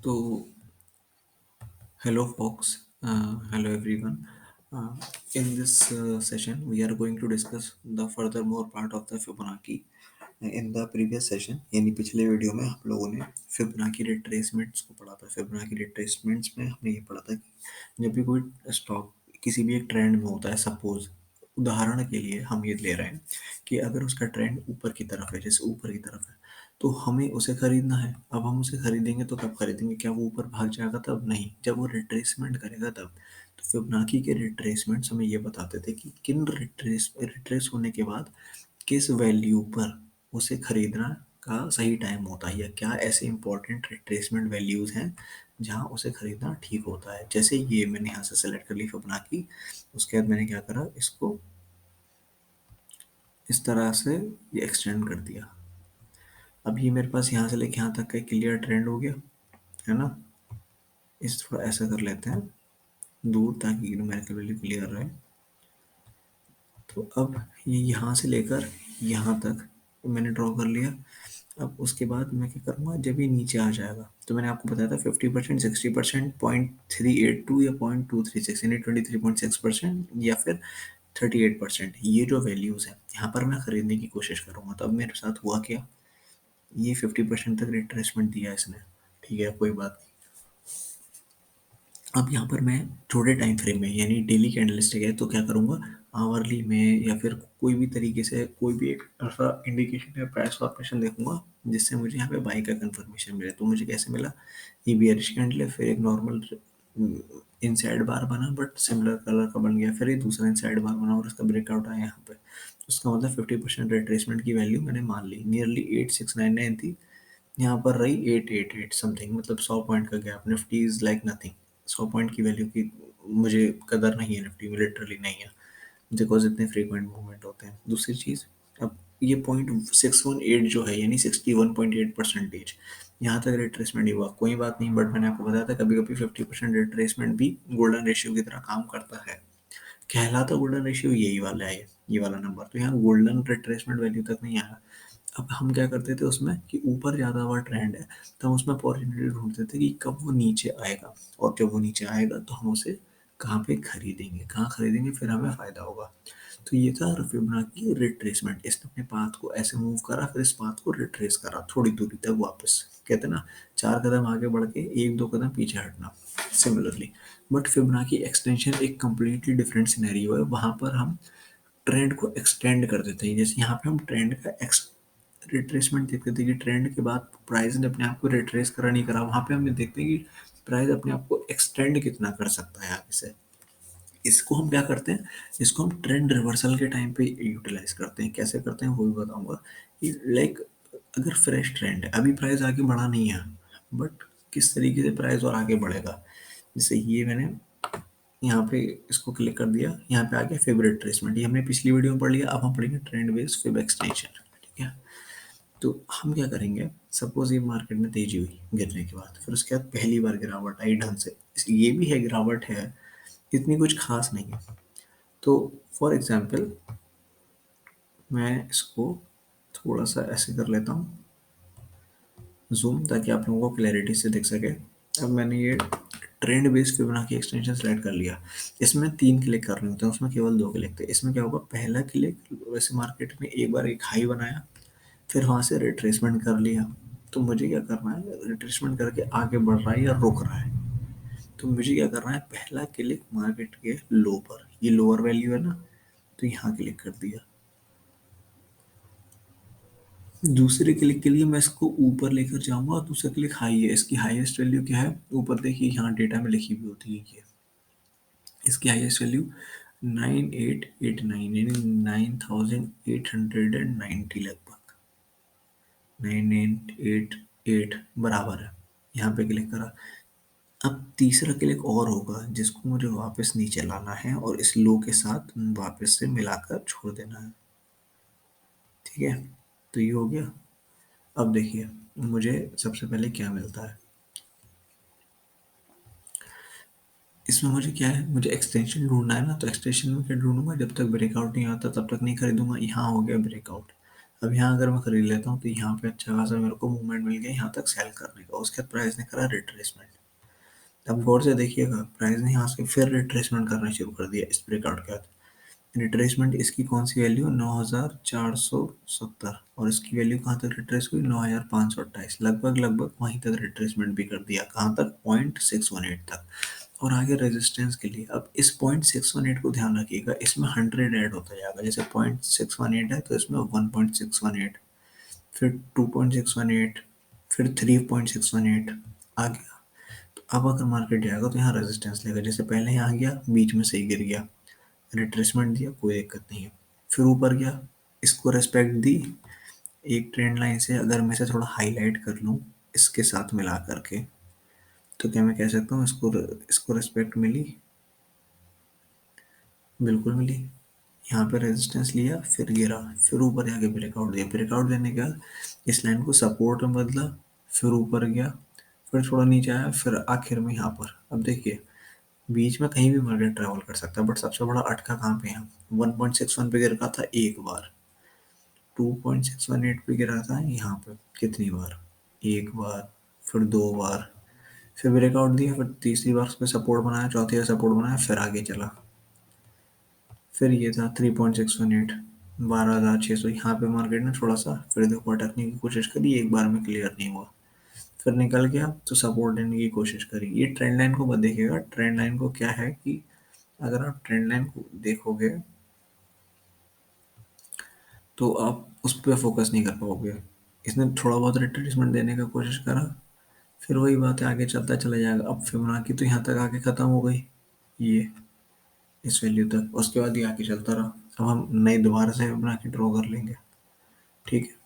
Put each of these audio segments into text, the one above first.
तो hello folks, hello everyone. In this session, we are going to discuss the furthermore part of the Fibonacci. In the previous session, यानी पिछले video में हम लोगों ने Fibonacci रिट्रेसमेंट्स को पढ़ा था। फिबोनाची रिट्रेसमेंट्स में हमने ये पढ़ा था कि जब भी कोई स्टॉक किसी भी एक ट्रेंड में होता है, सपोज उदाहरण के लिए हम ये ले रहे हैं कि अगर उसका ट्रेंड ऊपर की तरफ है, जैसे ऊपर की तरफ है, तो हमें उसे खरीदना है। अब हम उसे खरीदेंगे तो कब खरीदेंगे? क्या वो ऊपर भाग जाएगा तब? नहीं, जब वो रिट्रेसमेंट करेगा तब। तो फिबोनाची के रिट्रेसमेंट्स हमें ये बताते थे कि किन रिट्रेस होने के बाद किस वैल्यू पर उसे खरीदना का सही टाइम होता है, या क्या ऐसे इंपॉर्टेंट रिट्रेसमेंट वैल्यूज हैं जहां उसे खरीदना ठीक होता है। जैसे ये मैंने यहाँ से सेलेक्ट कर ली फिबोनाची, उसके बाद मैंने क्या करा, इसको इस तरह से ये एक्सटेंड कर दिया। अब ये मेरे पास यहाँ से लेके यहाँ तक का क्लियर ट्रेंड हो गया है ना। इस थोड़ा ऐसा कर लेते हैं दूर, ताकि न्यूमेरिकल वैल्यू क्लियर रहे। तो अब ये यहाँ से लेकर यहाँ तक मैंने ड्रॉ कर लिया। अब उसके बाद मैं क्या करूँगा, जब ये नीचे आ जाएगा, तो मैंने आपको बताया था 50%, 60%, 0.382 या 0.236, यानी 23.6%, या फिर 38%, ये जो वैल्यूज़ हैं यहाँ पर मैं खरीदने की कोशिश करूँगा। तो अब मेरे साथ हुआ क्या, ये 50% तक रिट्रेसमेंट दिया इसने, ठीक है, कोई बात नहीं। अब यहाँ पर मैं थोड़े टाइम फ्रेम में, यानी डेली कैंडलस्टिक है, तो क्या करूँगा, आवरली में या फिर कोई भी तरीके से कोई भी एक ऐसा इंडिकेशन या प्राइस फॉर्मेशन देखूंगा जिससे मुझे यहाँ पे बाई का कंफर्मेशन मिले। तो मुझे कैसे मिला, ये बियरिश कैंडल है, फिर एक नॉर्मल इनसाइड बार बना बट सिमिलर कलर का बन गया, फिर ये दूसरा इनसाइड बार बना और इसका ब्रेकआउट आया यहाँ पे। उसका मतलब 50% रिट्रेसमेंट की वैल्यू मैंने मान ली, नियरली 8699 थी, यहाँ पर रही 888 समथिंग, मतलब 100 पॉइंट का gap. Nifty is like nothing, 100 point की वैल्यू की मुझे कदर नहीं है निफ्टी में, लिटरली नहीं है, बिकॉज इतने फ्रीक्वेंट मूवमेंट होते हैं। दूसरी चीज़, अब ये 0.618 जो है, यानी 61.8%, यहाँ तक रिट्रेसमेंट ही हुआ, कोई बात नहीं, बट मैंने आपको बताया था कभी कभी 50% रिट्रेसमेंट भी गोल्डन रेशियो की तरह काम करता है। कहलाता गोल्डन रेशियो यही वाला है, ये वाला नंबर। तो यहाँ गोल्डन रिट्रेसमेंट वैल्यू तक नहीं आया। अब हम क्या करते थे उसमें कि ऊपर ज़्यादा हुआ ट्रेंड है तो हम उसमें अपॉर्चुनिटी ढूंढते थे कि कब वो नीचे आएगा, और जब वो नीचे आएगा तो हम उसे कहाँ पे खरीदेंगे, कहाँ खरीदेंगे, फिर हमें फ़ायदा होगा। तो ये था फिबोनाची रिट्रेसमेंट। इसने अपने पाथ को ऐसे मूव करा, फिर इस पाथ को रिट्रेस करा थोड़ी दूरी तक वापस, कहते हैं ना, 4 कदम आगे बढ़ के 1-2 कदम पीछे हटना, सिमिलरली। बट फिबोनाची एक्सटेंशन एक कम्प्लीटली डिफरेंट सिनेरियो है। वहाँ पर हम ट्रेंड को एक्सटेंड कर देते हैं। जैसे यहाँ पे हम ट्रेंड का रिट्रेसमेंट देखते थे कि ट्रेंड के बाद प्राइस ने अपने आप को रिट्रेस करा नहीं करा, वहाँ पे हम देखते हैं कि प्राइस अपने आप को एक्सटेंड कितना कर सकता है आगे से। इसको हम क्या करते हैं, इसको हम ट्रेंड रिवर्सल के टाइम पे यूटिलाइज करते हैं। कैसे करते हैं वो भी बताऊंगा कि लाइक अगर फ्रेश ट्रेंड है, अभी प्राइस आगे बढ़ा नहीं है, बट किस तरीके से प्राइस और आगे बढ़ेगा। जैसे ये मैंने यहाँ पे इसको क्लिक कर दिया, यहाँ पे आ गया फिब रिट्रेसमेंट, ये हमने पिछली वीडियो में पढ़ लिया। अब हम पढ़ेंगे ट्रेंड बेस्ड फिब एक्सटेंशन, ठीक है। तो हम क्या करेंगे, सपोज ये मार्केट में तेजी हुई गिरने के बाद, फिर उसके बाद पहली बार गिरावट आई ढंग से, ये भी है गिरावट है, इतनी कुछ खास नहीं है। तो फॉर एग्जाम्पल मैं इसको थोड़ा सा ऐसे कर लेता हूँ जूम, ताकि आप लोगों को क्लैरिटी से दिख सके। अब मैंने ये trend based Fibonacci extension select कर लिया। इसमें 3 क्लिक करने होते हैं, उसमें केवल 2 क्लिक थे। इसमें क्या होगा, पहला क्लिक वैसे मार्केट में एक बार एक हाई बनाया, फिर वहाँ से रिट्रेसमेंट कर लिया। तो मुझे क्या करना है, रिट्रेसमेंट करके आगे बढ़ रहा है या रुक रहा है, तो मुझे क्या करना है, पहला क्लिक मार्केट के लो पर, ये लोअर वैल्यू है ना, तो यहाँ क्लिक कर दिया। दूसरे क्लिक के लिए मैं इसको ऊपर लेकर जाऊंगा, और दूसरा क्लिक हाई है, इसकी हाईएस्ट वैल्यू क्या है, ऊपर देखिए यहाँ डेटा में लिखी हुई होती है ये, इसकी हाईएस्ट वैल्यू 9889, यानी 9890 लगभग, 9888 बराबर है। यहाँ पे क्लिक करा। अब तीसरा क्लिक और होगा जिसको मुझे वापस नीचे लाना है और इस लो के साथ वापस से मिलाकर छोड़ देना है, ठीक है। तो ये हो गया। अब देखिए मुझे सबसे पहले क्या मिलता है, इसमें मुझे क्या है, मुझे एक्सटेंशन ढूंढना है ना, तो एक्सटेंशन में क्या ढूंढूंगा, जब तक ब्रेकआउट नहीं आता तब तक नहीं खरीदूंगा। यहाँ हो गया ब्रेकआउट। अब यहाँ अगर मैं खरीद लेता हूँ तो यहाँ पे अच्छा खासा मेरे को मूवमेंट मिल गया यहाँ तक सेल करने का, उसके बाद प्राइस ने करा रिट्रेसमेंट। अब गौर से देखिएगा प्राइस ने यहाँ से फिर रिट्रेसमेंट करना शुरू कर दिया इस ब्रेकआउट के बाद। रिट्रेसमेंट इसकी कौन सी वैल्यू 9470, और इसकी वैल्यू कहाँ तक रिट्रेस हुई 9528, लगभग लगभग वहीं तक रिट्रेसमेंट भी कर दिया, कहाँ तक 0.618 तक। और आगे रेजिस्टेंस के लिए अब इस 0.618 को ध्यान रखिएगा, इसमें 100 ऐड होता जाएगा, जैसे 0.618 है तो इसमें 1.618, फिर 2.618, फिर 3.618 आ गया। तो अब अगर मार्केट जाएगा तो यहाँ रेजिस्टेंस लेगा, जैसे पहले यहाँ गया बीच में सही गिर गया, रिट्रेसमेंट दिया कोई दिक्कत नहीं है, फिर ऊपर गया इसको रेस्पेक्ट दी। एक ट्रेंड लाइन से अगर मैं इसे थोड़ा हाईलाइट कर लूँ इसके साथ मिला करके, तो क्या मैं कह सकता हूँ इसको इसको रेस्पेक्ट मिली, बिल्कुल मिली। यहाँ पे रेजिस्टेंस लिया फिर गिरा, फिर ऊपर जाके ब्रेकआउट दिया, ब्रेकआउट देने के बाद इस लाइन को सपोर्ट में बदला, फिर ऊपर गया, फिर थोड़ा नीचे आया, फिर आखिर में यहाँ पर। अब देखिए बीच में कहीं भी मार्केट ट्रैवल कर सकता है, बट सबसे बड़ा अटका कहाँ पे है, 1.61 पे गिरा था एक बार, 2.618 पे गिरा था यहाँ पे कितनी बार, एक बार, फिर दो बार, फिर ब्रेकआउट दिया, फिर तीसरी बार उस पर सपोर्ट बनाया, चौथी बार सपोर्ट बनाया, फिर आगे चला, फिर ये था 3.618, 12,600। यहाँ पे मार्केट ने थोड़ा सा फिर देखो अटकने की कोशिश करी, एक बार में क्लियर नहीं हुआ, फिर निकल गया तो सपोर्ट लेने की कोशिश करी। ये ट्रेंड लाइन को मत देखिएगा, ट्रेंड लाइन को क्या है कि अगर आप ट्रेंड लाइन को देखोगे तो आप उस पर फोकस नहीं कर पाओगे। इसने थोड़ा बहुत रिट्रेसमेंट देने का कोशिश करा, फिर वही बात है आगे चलता चला जाएगा। अब फिबोनाची तो यहाँ तक आके ख़त्म हो गई, ये इस वैल्यू तक, उसके बाद ये आगे चलता रहा। अब हम नई दोबारा से फिबोनाची ड्रॉ कर लेंगे, ठीक है।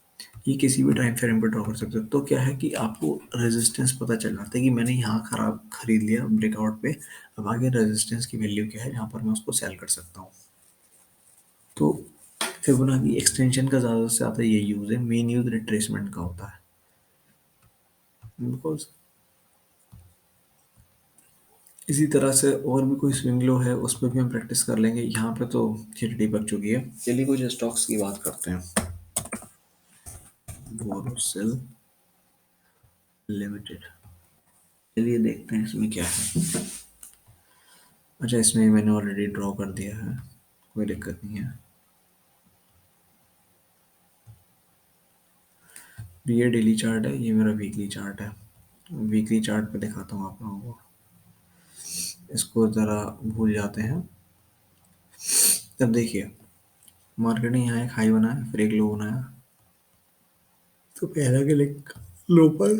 ये किसी भी टाइम फ्रेम पे ड्रॉ कर सकते हो। तो क्या है कि आपको रेजिस्टेंस पता चल जाता है कि मैंने यहाँ खराब खरीद लिया ब्रेकआउट पे, अब आगे रेजिस्टेंस की वैल्यू क्या है जहाँ पर मैं उसको सेल कर सकता हूँ। तो फिबोनाची एक्सटेंशन का ज़्यादा से ज़्यादा ये यूज़ है, मेन यूज़ रिट्रेसमेंट का होता है, बिकॉज इसी तरह से और भी कोई स्विंग लो है उस पर भी हम प्रैक्टिस कर लेंगे। यहाँ पे तो थियरी पक चुकी है। चलिए कुछ स्टॉक्स की बात करते हैं। बोरोसिल लिमिटेड, चलिए देखते हैं इसमें क्या है। अच्छा इसमें मैंने ऑलरेडी ड्रॉ कर दिया है, कोई दिक्कत नहीं है। ये डेली चार्ट है, ये मेरा वीकली चार्ट है। वीकली चार्ट पे दिखाता हूँ आप लोगों को, इसको ज़रा भूल जाते हैं। तब देखिए मार्केट ने यहाँ एक हाई बनाया, फिर एक लो बनाया, तो पहला के लिए लो पर,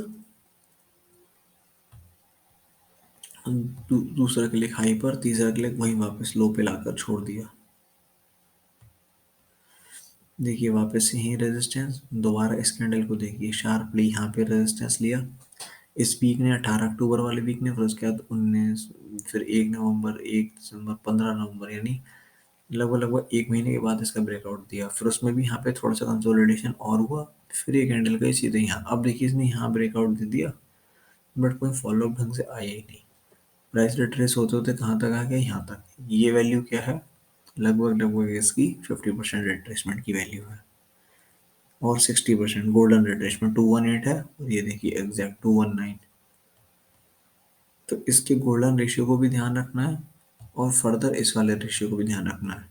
दूसरा क्लिक हाई पर, तीसरा क्लिक वहीं वापस लो पे लाकर छोड़ दिया। देखिए वापस से यही रेजिस्टेंस, दोबारा इस कैंडल को देखिए शार्पली यहाँ पे रेजिस्टेंस लिया। इस वीक ने 18 अक्टूबर वाले वीक ने, फिर उसके बाद 19, फिर 1 नवंबर, 1 दिसंबर, 15 नवंबर, यानी लगभग लगभग एक महीने के बाद इसका ब्रेकआउट दिया। फिर उसमें भी यहाँ पे थोड़ा सा कंसोलिडेशन और हुआ, फिर ये कैंडल गई सीधे यहाँ। अब देखिए इसने यहाँ ब्रेकआउट दे दिया, बट कोई फॉलोअप ढंग से आया ही नहीं। प्राइस रिट्रेस होते होते कहाँ तक आ गया, यहाँ तक। ये वैल्यू क्या है, लगभग लगभग इसकी 50% रिट्रेसमेंट की वैल्यू है, और 60% गोल्डन रिट्रेसमेंट 218 है, और ये देखिए एग्जैक्ट 219। तो इसके गोल्डन रेशियो को भी ध्यान रखना है, और फर्दर इस वाले रेशियो को भी ध्यान रखना है।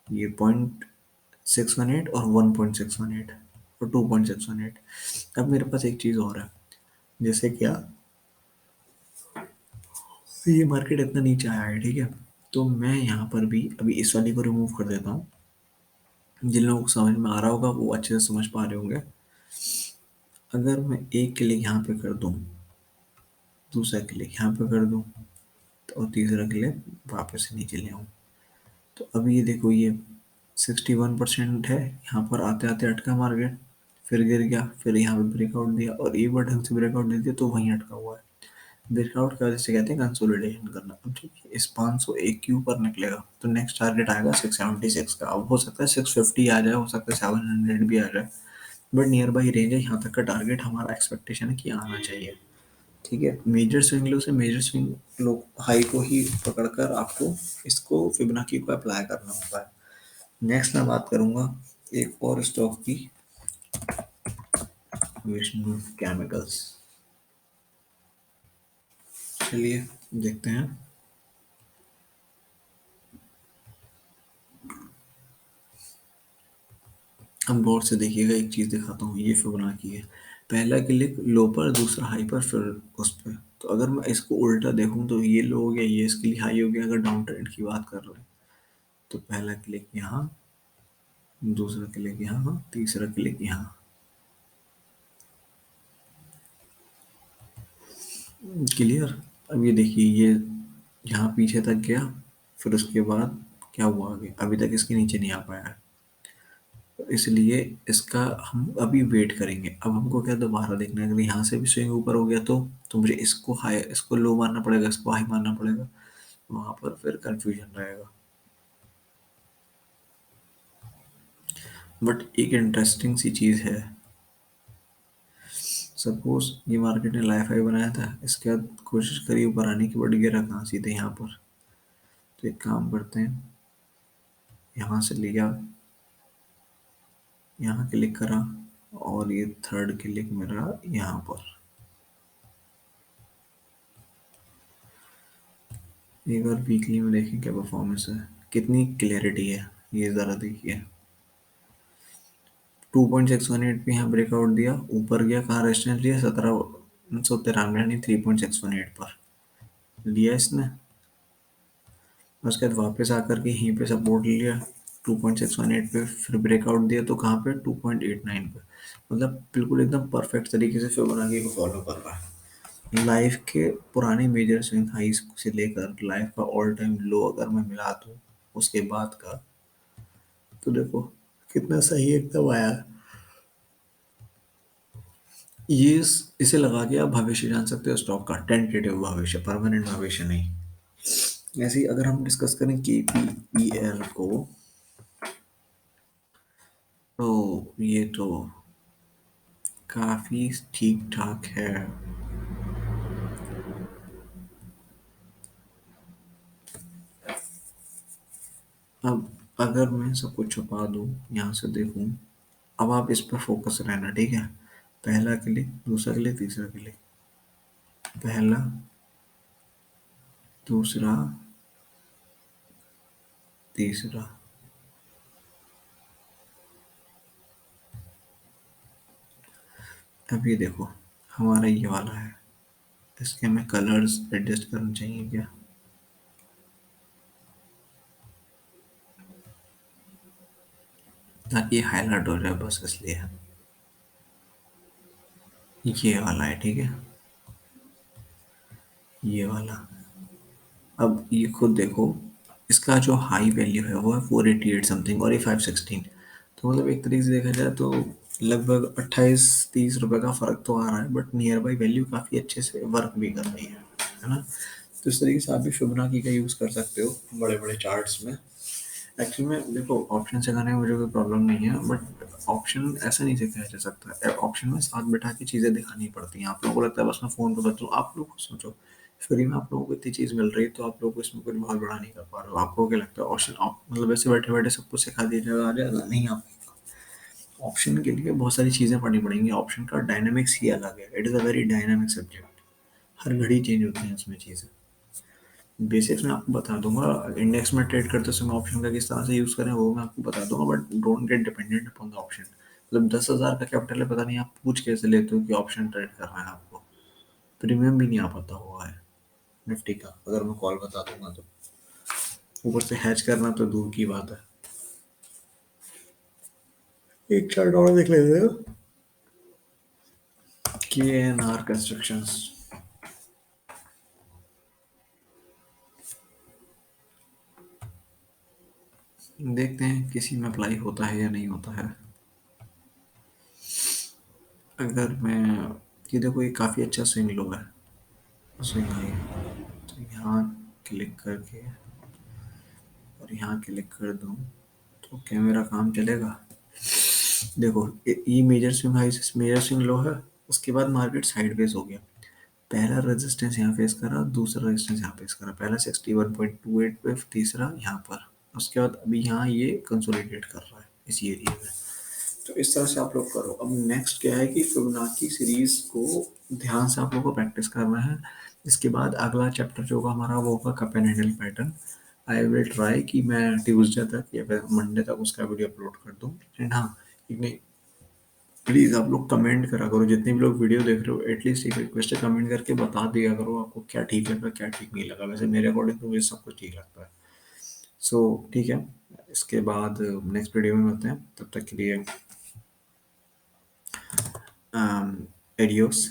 ये 0.618 और 1.618 और 2.618। अब मेरे पास एक चीज़ और है, जैसे क्या ये मार्केट इतना नीचे आया है, ठीक है, तो मैं यहाँ पर भी अभी इस वाली को रिमूव कर देता हूँ। जिन लोगों को समझ में आ रहा होगा वो अच्छे से समझ पा रहे होंगे। अगर मैं एक क्लिक यहाँ पे कर दूँ, दूसरा क्लिक यहाँ पे कर दूँ, और तीसरा क्लिक वापस से नीचे ले आऊँ, तो अभी ये देखो ये 61% है, यहाँ पर आते आते अटका मार्केट, फिर गिर गया, फिर यहाँ पे ब्रेकआउट दिया, और एक बार ढंग से ब्रेकआउट दे दिया तो वहीं अटका हुआ है। ब्रेकआउट की वजह से कहते हैं कंसोलिडेशन करना। अब जब इस 501 के ऊपर निकलेगा तो नेक्स्ट टारगेट आएगा 676 का। अब हो सकता है 650 आ जाए, हो सकता है 700 भी आ जाए, बट नियर बाई रेंज है, यहाँ तक का टारगेट हमारा एक्सपेक्टेशन है कि आना चाहिए, ठीक है। मेजर स्विंग लो से मेजर स्विंग लो हाई को ही पकड़कर आपको इसको फिबोनाची को अप्लाई करना होता है। नेक्स्ट मैं बात करूंगा एक और स्टॉक की, विष्णु केमिकल्स। चलिए देखते हैं। हम गौर से देखिएगा, एक चीज दिखाता हूँ, ये फिबोनाची है। पहला क्लिक लो पर, दूसरा हाई पर, फिर उस पर। तो अगर मैं इसको उल्टा देखूं तो ये लो हो गया, ये इसके लिए हाई हो गया अगर डाउन ट्रेंड की बात कर रहे हैं। तो पहला क्लिक यहाँ, दूसरा क्लिक यहाँ, तीसरा क्लिक यहाँ। क्लियर। अब ये देखिए, ये यहाँ पीछे तक गया, फिर उसके बाद क्या हुआ आगे, अभी तक इसके नीचे नहीं आ पाया है। तो इसलिए इसका हम अभी वेट करेंगे। अब हमको क्या दोबारा देखना है, अगर यहाँ से भी स्विंग ऊपर हो गया तो मुझे इसको हाई, इसको लो मारना पड़ेगा, इसको हाई मारना पड़ेगा। वहां पर फिर कंफ्यूजन रहेगा। बट एक इंटरेस्टिंग सी चीज है। सपोज ये मार्केट ने लाइफ हाई बनाया था, इसके बाद कोशिश करी ऊपर आने की, बट गिरा कहाँ, सीधे यहाँ पर। तो एक काम करते हैं, यहाँ से लिया, यहाँ क्लिक करा, और ये थर्ड क्लिक मेरा यहाँ पर। एक बार वीकली में देखें क्या परफॉर्मेंस है, कितनी क्लियरिटी है, ये ज़रा देखिए। 2.618 पे यहाँ ब्रेकआउट दिया, ऊपर गया, कहाँ रेजिस्टेंस लिया, 1793 यानी 3.618 पर लिया इसने। उसके बाद वापस आकर के यहीं पे सपोर्ट लिया 2.618 पे, फिर ब्रेकआउट दिया तो कहाँ पे, 2.89 पे। मतलब बिल्कुल एकदम परफेक्ट तरीके से फिबोनाची को फॉलो कर रहा है। लाइफ के पुराने मेजर स्विंग हाइस से लेकर लाइफ का ऑल टाइम लो अगर मैं मिला दूँ उसके बाद का, तो देखो कितना सही एकदम आया। ये इसे लगा के आप भविष्य जान सकते हो स्टॉक का, टेंटेटिव भविष्य, परमानेंट भविष्य नहीं। ऐसे ही अगर हम डिस्कस करें KPEL को, तो ये तो काफी ठीक ठाक है। अब अगर मैं सब कुछ छुपा दूं, यहाँ से देखूं, अब आप इस पर फोकस रहना, ठीक है। पहला क्लिक, दूसरा क्लिक, तीसरा क्लिक, पहला, दूसरा, तीसरा। अब ये देखो, हमारा ये वाला है, इसके हमें कलर्स एडजस्ट करने चाहिए क्या, ताकि हाईलाइट हो जाए, बस इसलिए। ये वाला है, ठीक है, ये वाला। अब ये खुद देखो, इसका जो हाई वैल्यू है वो है 488 समथिंग, और ये 516। तो मतलब एक तरीके से देखा जाए तो लगभग 28-30 रुपए का फ़र्क तो आ रहा है, बट नियर बाई वैल्यू काफ़ी अच्छे से वर्क भी कर रही है ना। तो इस तरीके से आप भी फिबोनाची का यूज़ कर सकते हो बड़े बड़े चार्ट्स में। एक्चुअली में देखो, ऑप्शन चलाने में मुझे कोई प्रॉब्लम नहीं है, बट ऑप्शन ऐसा नहीं सिखाया जा सकता। ऑप्शन में साथ बैठा के चीज़ें दिखानी पड़ती हैं। आप लोगों को लगता है बस मैं फ़ोन पे बताऊँ, आप लोग खुद सोचो, फ्री में आप लोगों को इतनी चीज़ मिल रही है, तो आप लोग इसमें कुछ बहुत बड़ा नहीं कर पा रहे हो। आपको क्या लगता है ऑप्शन मतलब ऐसे बैठे बैठे सब कुछ सिखा दिया जाएगा, आ जाएगा? नहीं। आप ऑप्शन के लिए बहुत सारी चीज़ें पढ़नी पड़ेंगी। ऑप्शन का डायनामिक्स ही अलग है, it is a very dynamic subject. हर घड़ी चेंज होती हैं उसमें चीज़ें। बेसिक्स मैं आपको बता दूंगा, इंडेक्स में ट्रेड करते समय ऑप्शन का किस तरह से यूज़ करें वो मैं आपको बता दूंगा, but don't get dependent upon the option. मतलब 10,000 का कैपिटल है, पता नहीं आप पूछ कैसे लेते हो कि ऑप्शन ट्रेड करना है आपको। प्रीमियम भी नहीं आ पाता हुआ है निफ्टी का, अगर मैं कॉल बता दूंगा तो। ऊपर से हैच करना तो दूर की बात है। एक चार्ट और देख लेते हो, KNR कंस्ट्रक्शंस। देखते हैं किसी में अप्लाई होता है या नहीं होता है। अगर मैं, ये देखो ये काफ़ी अच्छा स्विंग लो है, स्विंग हाई। तो यहाँ क्लिक करके और यहाँ क्लिक कर दूँ तो क्या मेरा काम चलेगा? देखो, ये मेजर स्विंग हाई से मेजर स्विंग लो है, उसके बाद मार्केट साइडवेज हो गया। पहला रेजिस्टेंस यहाँ फेस करा, दूसरा रेजिस्टेंस यहाँ फेस करा, पहला 61.28 पे, तीसरा यहाँ पर। उसके बाद अभी यहाँ ये कंसोलिडेट कर रहा है इसी एरिया में। तो इस तरह से आप लोग करो। अब नेक्स्ट क्या है कि फिबोनाची सीरीज को ध्यान से आप लोग को प्रैक्टिस करना है। इसके बाद अगला चैप्टर जो होगा हमारा वो होगा cup and handle pattern. I will try कि मैं ट्यूसडे तक या फिर मंडे तक उसका वीडियो अपलोड कर दूँ। एंड हाँ, एक नहीं, प्लीज़ आप लोग कमेंट करा करो, जितने भी लोग वीडियो देख रहे हो एटलीस्ट एक रिक्वेस्ट है, कमेंट करके बता दिया करो आपको क्या ठीक लगा क्या ठीक नहीं लगा। वैसे मेरे अकॉर्डिंग तो मुझे सब कुछ ठीक लगता है। सो ठीक है, इसके बाद नेक्स्ट वीडियो में मिलते हैं, तब तक के लिए एडियोस।